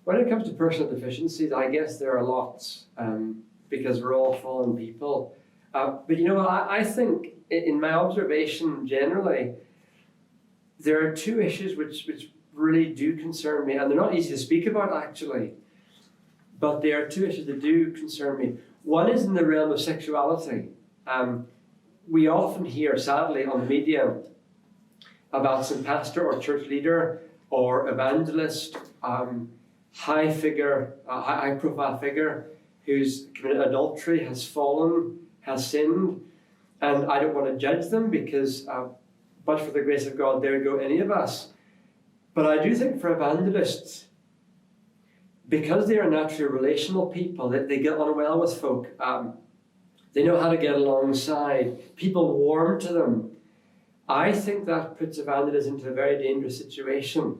When it comes to personal deficiencies, I guess there are lots, because we're all fallen people. But you know what, I think in my observation generally, there are two issues which really do concern me, and they're not easy to speak about actually, but there are two issues that do concern me. One is in the realm of sexuality. We often hear, sadly, on the media about some pastor or church leader or evangelist, high profile figure who's committed adultery, has fallen, has sinned, and I don't want to judge them because, but for the grace of God, there go any of us. But I do think for evangelists, because they are naturally relational people, that they get on well with folk, they know how to get alongside, people warm to them. I think that puts evangelists into a very dangerous situation.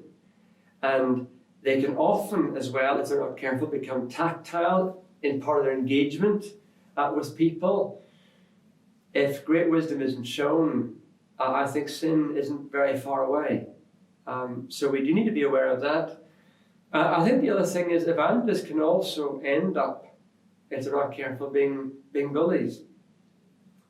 And they can often, as well, if they're not careful, become tactile in part of their engagement with people. If great wisdom isn't shown, I think sin isn't very far away. So we do need to be aware of that. I think the other thing is evangelists can also end up, if they're not careful, being bullies,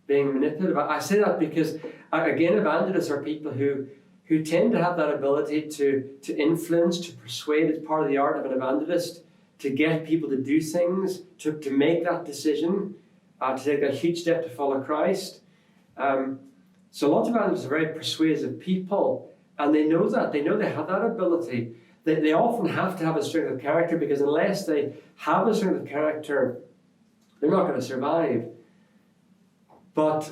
being manipulative. I say that because, again, evangelists are people who tend to have that ability to influence, to persuade. It's part of the art of an evangelist, to get people to do things, to make that decision, to take that huge step to follow Christ. So lots of evangelists are very persuasive people, and they know that. They know they have that ability. They often have to have a strength of character, because unless they have a strength of character, they're not going to survive. But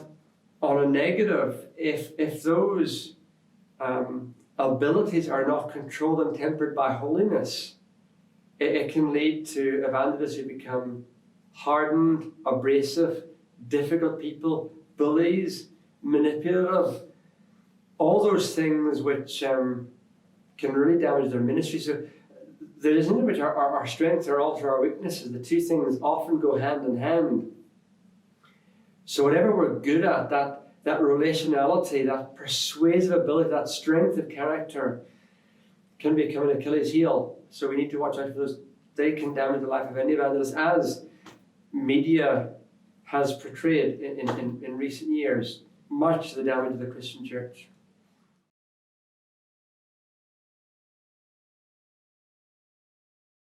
on a negative, if those abilities are not controlled and tempered by holiness, it can lead to evangelists who become hardened, abrasive, difficult people, bullies, manipulative, all those things which can really damage their ministry. So there isn't in which our strengths are also our weaknesses. The two things often go hand in hand. So whatever we're good at, that relationality, that persuasive ability, that strength of character can become an Achilles heel. So we need to watch out for those. They can damage the life of any evangelist, as media has portrayed in recent years, much to the damage of the Christian church.